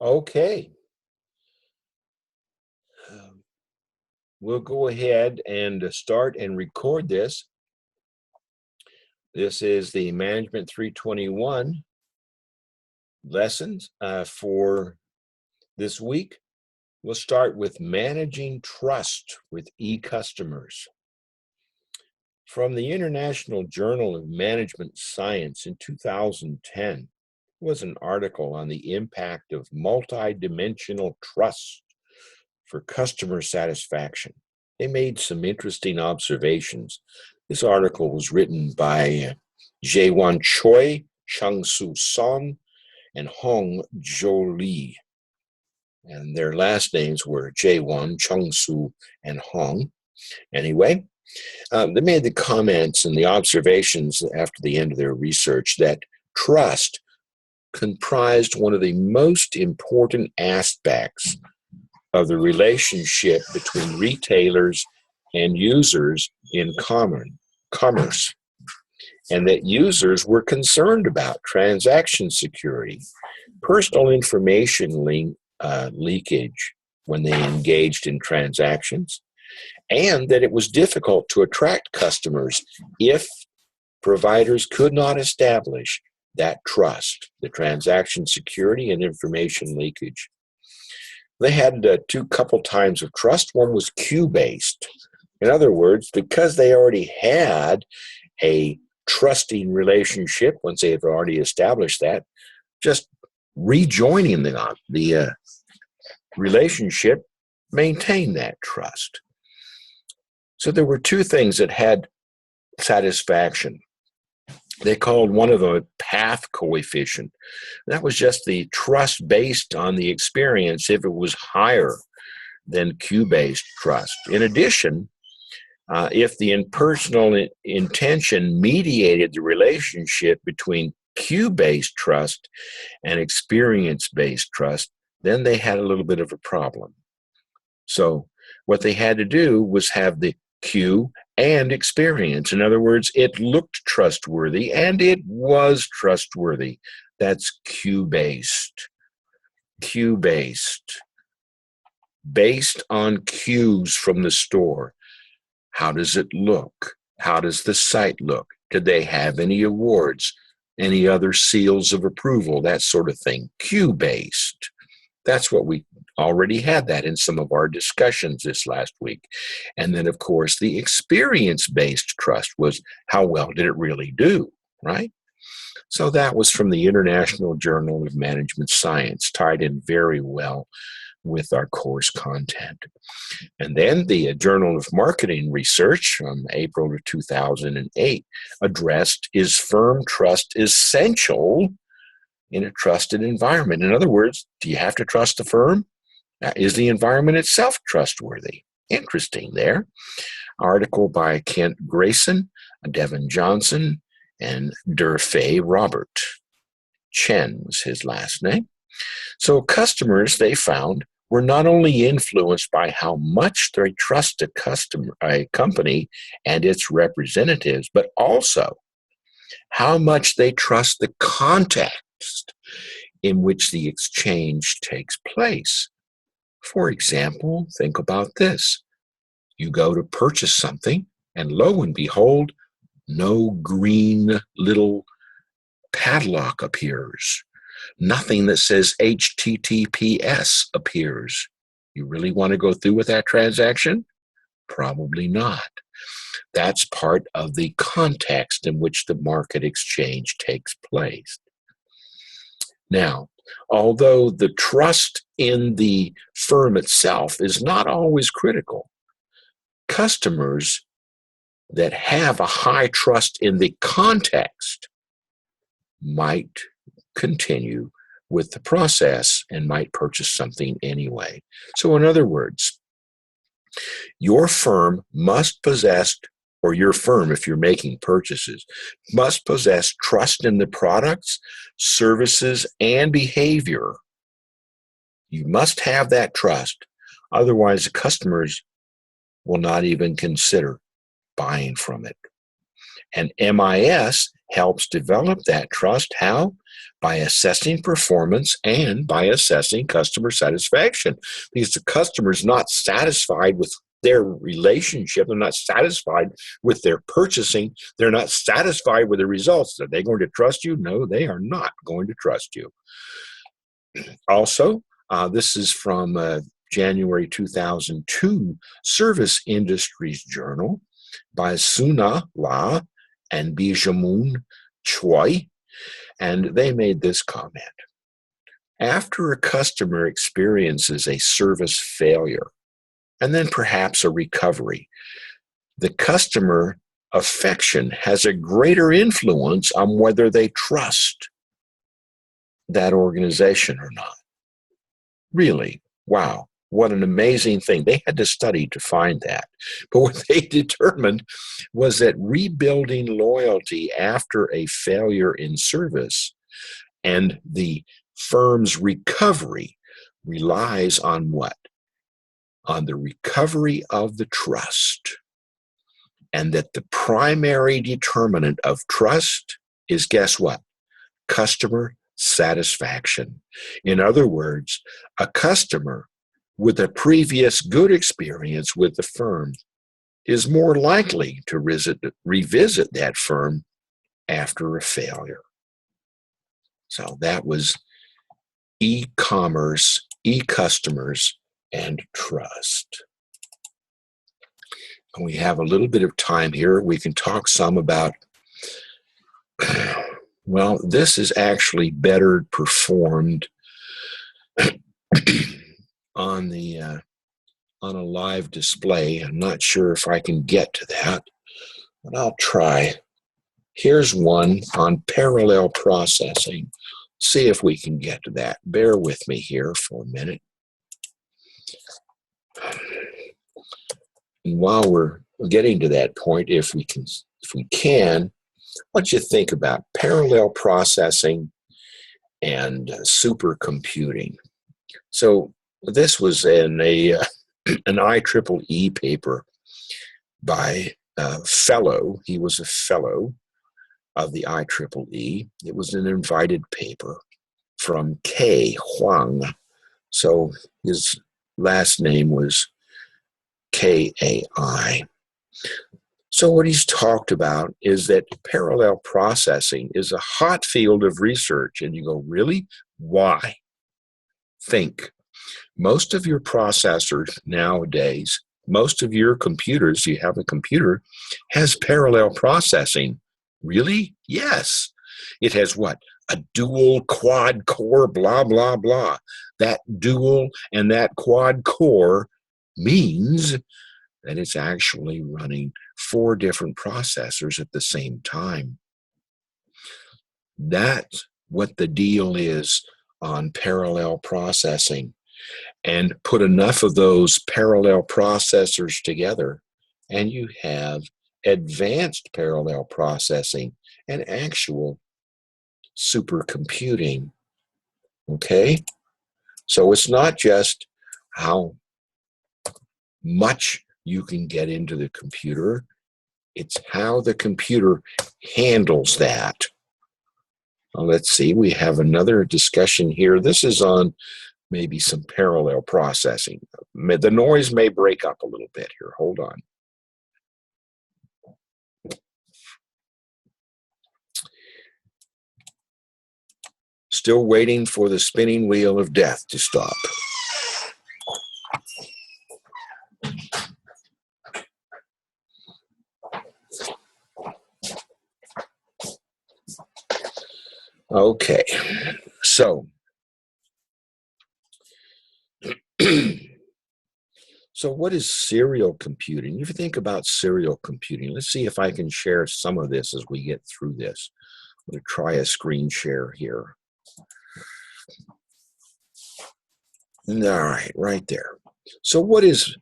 Okay. Um, we'll go ahead and start and record this. This is the Management 321 lessons for this week. We'll start with managing trust with e-customers. From the International Journal of Management Science in 2010 was an article on the impact of multidimensional trust for customer satisfaction. They made some interesting observations. This article was written by Jaewon Choi, Chang-Soo Son, and Hong Jo Lee. And their last names were Jaewon, Chang-Soo, and Hong. Anyway, they made the comments and the observations after the end of their research that trust comprised one of the most important aspects of the relationship between retailers and users in commerce, and that users were concerned about transaction security, personal information leakage when they engaged in transactions, and that it was difficult to attract customers if providers could not establish that trust, the transaction security and information leakage. They had two couple times of trust. One was queue-based. In other words, because they already had a trusting relationship, once they had already established that, just rejoining the relationship maintained that trust. So there were two things that had satisfaction. They called one of them a path coefficient. That was just the trust based on the experience if it was higher than queue-based trust. In addition, if the impersonal intention mediated the relationship between queue-based trust and experience-based trust, then they had a little bit of a problem. So what they had to do was have the queue and experience. In other words, it looked trustworthy and it was trustworthy. That's queue-based. Queue-based. Based on cues from the store. How does it look? How does the site look? Did they have any awards? Any other seals of approval? That sort of thing. Queue-based. That's what we already had that in some of our discussions this last week. And then, of course, the experience-based trust was how well did it really do, right? So that was from the International Journal of Management Science, tied in very well with our course content. And then the Journal of Marketing Research from April of 2008 addressed, is firm trust essential in a trusted environment? In other words, do you have to trust the firm? Is the environment itself trustworthy? Interesting there. Article by Kent Grayson, Devin Johnson, and Durfee Robert. Chen was his last name. So customers, they found, were not only influenced by how much they trust a company and its representatives, but also how much they trust the context in which the exchange takes place. For example, think about this. You go to purchase something, and lo and behold, no green little padlock appears. Nothing that says HTTPS appears. You really want to go through with that transaction? Probably not. That's part of the context in which the market exchange takes place. Now, although the trust in the firm itself is not always critical, customers that have a high trust in the context might continue with the process and might purchase something anyway. So in other words, your firm must possess, or your firm, if you're making purchases, must possess trust in the products, services, and behavior. You must have that trust. Otherwise, the customers will not even consider buying from it. And MIS helps develop that trust. How? by assessing performance and by assessing customer satisfaction, because the customer's not satisfied with their relationship. They're not satisfied with their purchasing. They're not satisfied with the results. Are they going to trust you? No, they are not going to trust you. Also, this is from January 2002 Service Industries Journal by Suna La and Bijamun Choi, and they made this comment. After a customer experiences a service failure and then perhaps a recovery, the customer affection has a greater influence on whether they trust that organization or not. Really, wow, what an amazing thing. They had to study to find that. But what they determined was that rebuilding loyalty after a failure in service and the firm's recovery relies on what? On the recovery of the trust. And that the primary determinant of trust is, guess what? Customer satisfaction. In other words, a customer with a previous good experience with the firm is more likely to revisit that firm after a failure. So that was e-commerce, e-customers, and trust. We have a little bit of time here. We can talk some about, well, this is actually better performed on a live display. I'm not sure if I can get to that, but I'll try. Here's one on parallel processing. See if we can get to that. Bear with me here for a minute. And while we're getting to that point, if we can, what you think about parallel processing and supercomputing. So this was in an IEEE paper by a fellow. He was a fellow of the IEEE. It was an invited paper from K. Huang. So his last name was Kai. So what he's talked about is that parallel processing is a hot field of research. And you go, really? Why? Think. Most of your processors nowadays, most of your computers, you have a computer, has parallel processing. Really? Yes. It has what? A dual quad core, blah, blah, blah. That dual and that quad core means that it's actually running 4 different processors at the same time. That's what the deal is on parallel processing. And put enough of those parallel processors together, and you have advanced parallel processing and actual supercomputing. Okay? So it's not just how much you can get into the computer, it's how the computer handles that. Well, let's see, we have another discussion here. This is on maybe some parallel processing. The noise may break up a little bit here. Hold on. Still waiting for the spinning wheel of death to stop. Okay, so what is serial computing? If you think about serial computing, let's see if I can share some of this as we get through this. I'm going to try a screen share here. All right, right there. So let's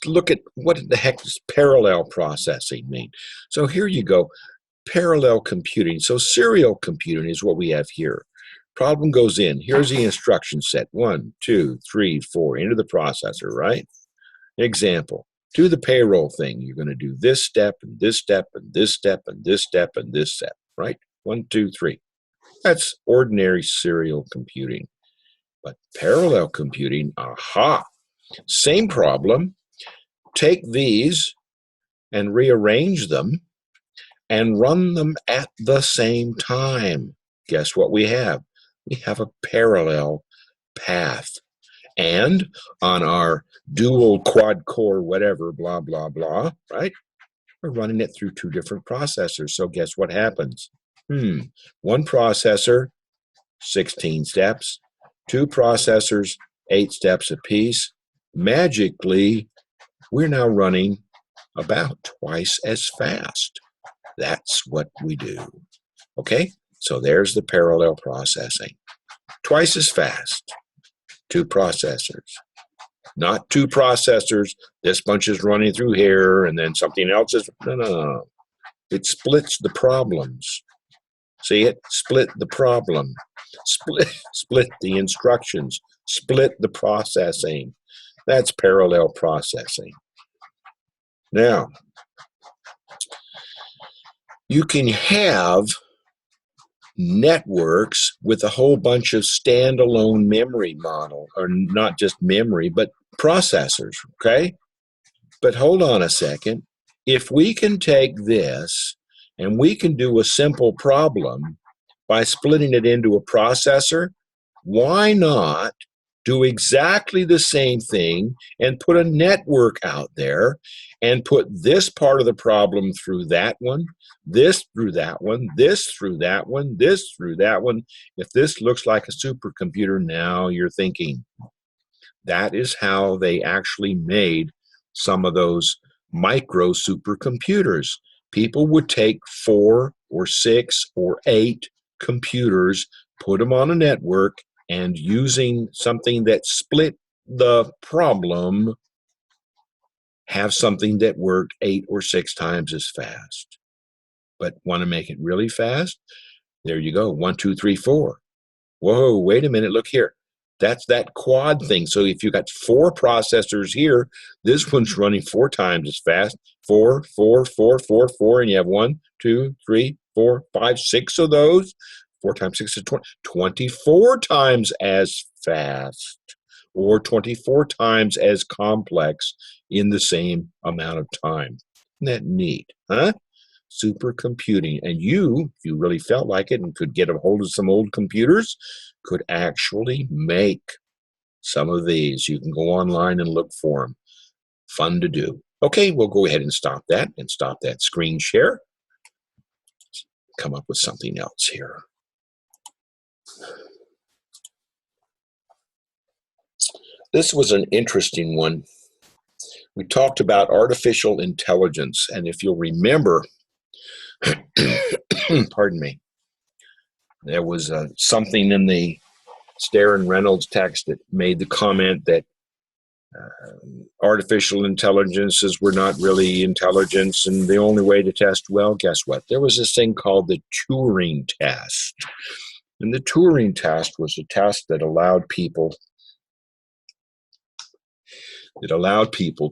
look at what the heck does parallel processing mean? So here you go, parallel computing. So serial computing is what we have here. Problem goes in. Here's the instruction set. 1, 2, 3, 4 into the processor, right? Example, do the payroll thing. You're going to do this step and this step and this step and this step and this step, right? 1, 2, 3. That's ordinary serial computing. But parallel computing, aha, same problem. Take these and rearrange them and run them at the same time. Guess what we have? We have a parallel path. And on our dual quad core, whatever, blah, blah, blah, right? We're running it through two different processors. So guess what happens? One processor, 16 steps, two processors, 8 steps apiece. Magically, we're now running about twice as fast. That's what we do. Okay, so there's the parallel processing. Twice as fast, two processors. Not two processors, this bunch is running through here and then something else is, no. It splits the problems. See it? Split the problem. Split the instructions. Split the processing. That's parallel processing. Now, you can have networks with a whole bunch of standalone memory model, or not just memory, but processors, okay? But hold on a second. If we can take this and we can do a simple problem by splitting it into a processor, why not do exactly the same thing and put a network out there and put this part of the problem through that one, this through that one, this through that one, this through that one. If this looks like a supercomputer, now you're thinking. That is how they actually made some of those micro supercomputers. People would take 4 or 6 or 8 computers, put them on a network, and using something that split the problem, have something that worked 8 or 6 times as fast. But want to make it really fast? There you go. 1, 2, 3, 4. Whoa, wait a minute. Look here. That's that quad thing. So if you got 4 processors here, this one's running 4 times as fast. 4, 4, 4, 4, 4, and you have 1, 2, 3, 4, 5, 6 of those. 4 times 6 is 20. 24 times as fast, or 24 times as complex in the same amount of time. Isn't that neat, huh? Supercomputing. And you, if you really felt like it and could get a hold of some old computers, could actually make some of these. You can go online and look for them. Fun to do. Okay, we'll go ahead and stop that screen share. Come up with something else here. This was an interesting one. We talked about artificial intelligence, and if you'll remember, pardon me, there was something in the Stair and Reynolds text that made the comment that artificial intelligences were not really intelligence, and the only way to test, well, guess what? There was this thing called the Turing test. And the Turing test was a test that allowed people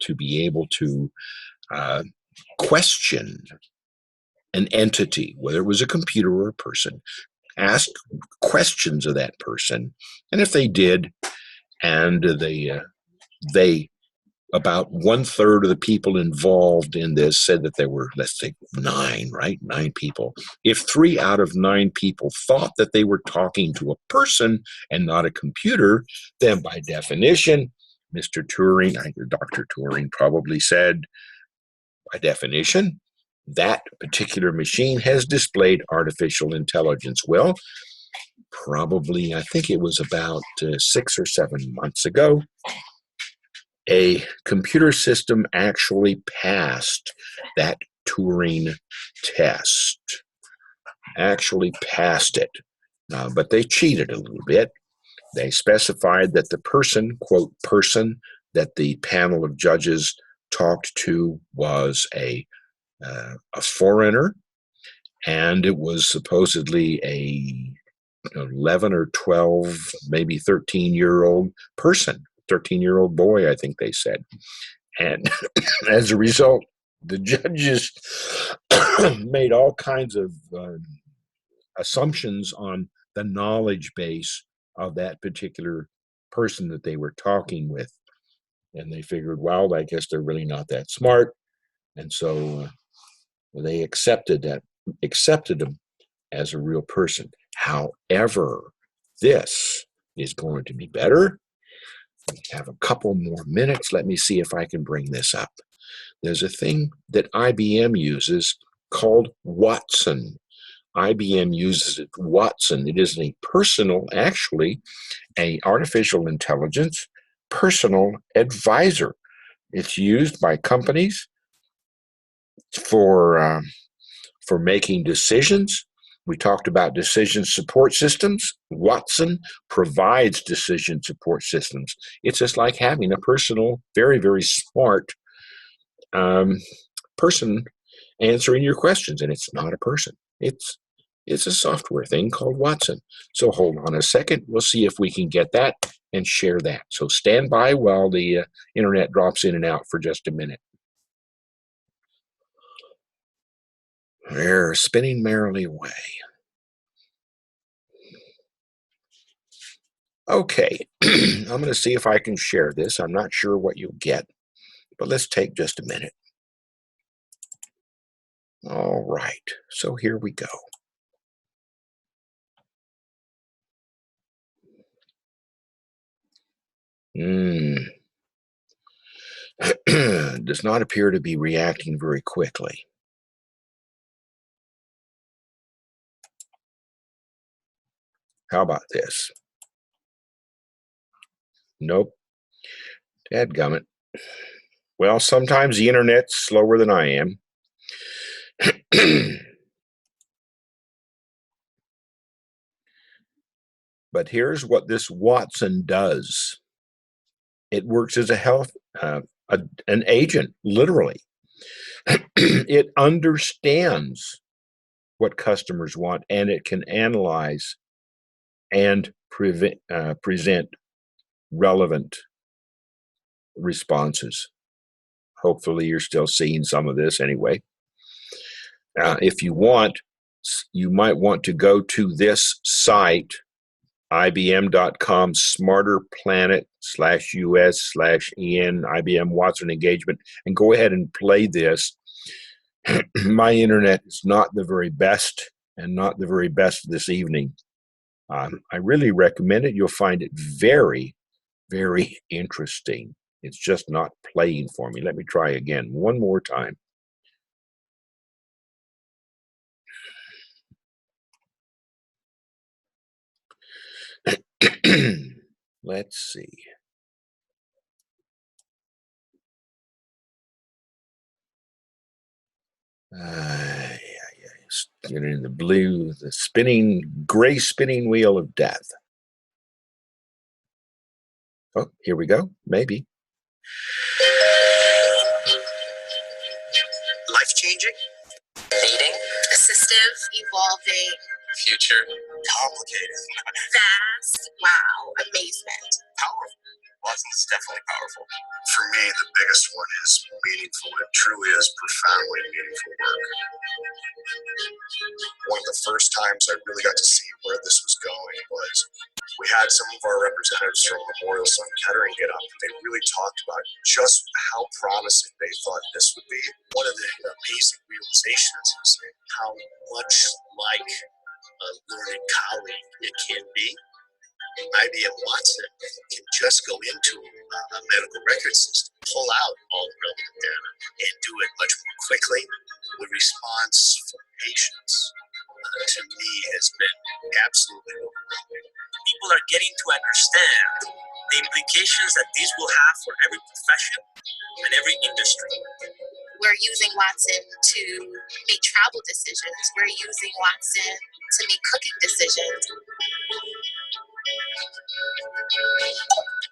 to be able to question an entity, whether it was a computer or a person, ask questions of that person. And if they did, and they about 1/3 of the people involved in this said that there were, let's say, 9, right? 9 people. If 3 out of 9 people thought that they were talking to a person and not a computer, then by definition, Mr. Turing, Dr. Turing probably said, by definition, that particular machine has displayed artificial intelligence. Well, probably, I think it was about 6 or 7 months ago, a computer system actually passed that Turing test. Actually passed it. But they cheated a little bit. They specified that the person, quote, person that the panel of judges talked to was a foreigner, and it was supposedly a 11 or 12, maybe 13-year-old person, 13-year-old boy, I think they said. And as a result, the judges made all kinds of assumptions on the knowledge base of that particular person that they were talking with. And they figured, well, I guess they're really not that smart. And so they accepted him as a real person. However, this is going to be better. We have a couple more minutes. Let me see if I can bring this up. There's a thing that IBM uses called Watson. IBM uses it, Watson. It is actually a artificial intelligence personal advisor. It's used by companies for making decisions. We talked about decision support systems. Watson provides decision support systems. It's just like having a personal, very, very smart person answering your questions, and it's not a person. It's a software thing called Watson. So hold on a second. We'll see if we can get that and share that. So stand by while the internet drops in and out for just a minute. They're spinning merrily away. Okay, I'm going to see if I can share this. I'm not sure what you'll get, but let's take just a minute. All right, so here we go. Does not appear to be reacting very quickly. How about this? Nope. Dadgummit. Well, sometimes the internet's slower than I am. But here's what this Watson does. It works as an agent, literally. It understands what customers want, and it can analyze and present relevant responses. Hopefully, you're still seeing some of this anyway. If you want, you might want to go to this site, ibm.com smarterplanet/us/en IBM Watson engagement, and go ahead and play this. My internet is not the very best, and not the very best this evening. I really recommend it. You'll find it very, very interesting. It's just not playing for me. Let me try again one more time. Let's see. Get in the blue, the gray spinning wheel of death. Oh, here we go. Maybe. Life-changing? Leading? Assistive? Evolving? Future? Complicated? Fast? Wow. Amazement? Powerful. Watson's definitely powerful. For me, the biggest one is meaningful. It truly is profoundly meaningful work. One of the first times I really got to see where this was going was we had some of our representatives from Memorial Sun Kettering get up, and they really talked about just how promising they thought this would be. One of the amazing realizations is how much like a learned colleague it can be. IBM Watson can just go into a medical record system, pull out all the relevant data, and do it much more quickly. The response from patients, to me, has been absolutely overwhelming. People are getting to understand the implications that these will have for every profession and every industry. We're using Watson to make travel decisions. We're using Watson to make cooking decisions.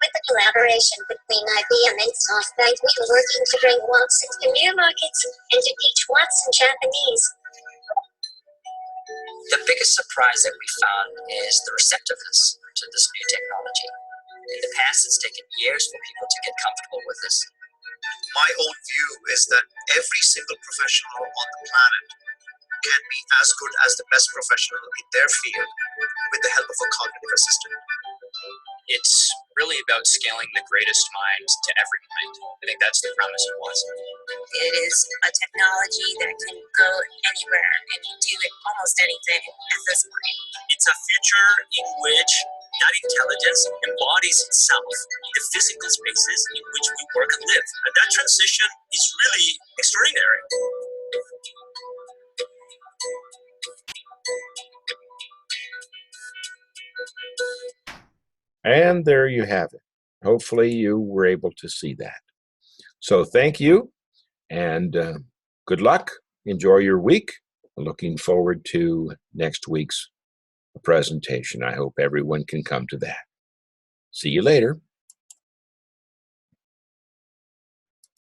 With the collaboration between IBM and SoftBank, we are working to bring Watson to new markets and to teach Watson Japanese. The biggest surprise that we found is the receptiveness to this new technology. In the past, it's taken years for people to get comfortable with this. My own view is that every single professional on the planet can be as good as the best professional in their field with the help of a cognitive assistant. It's really about scaling the greatest mind to every mind. I think that's the promise of Watson. It is a technology that can go anywhere and do almost anything at this point. It's a future in which that intelligence embodies itself in the physical spaces in which we work and live. And that transition is really extraordinary. And there you have it. Hopefully you were able to see that. So thank you, and good luck. Enjoy your week. Looking forward to next week's presentation. I hope everyone can come to that. See you later.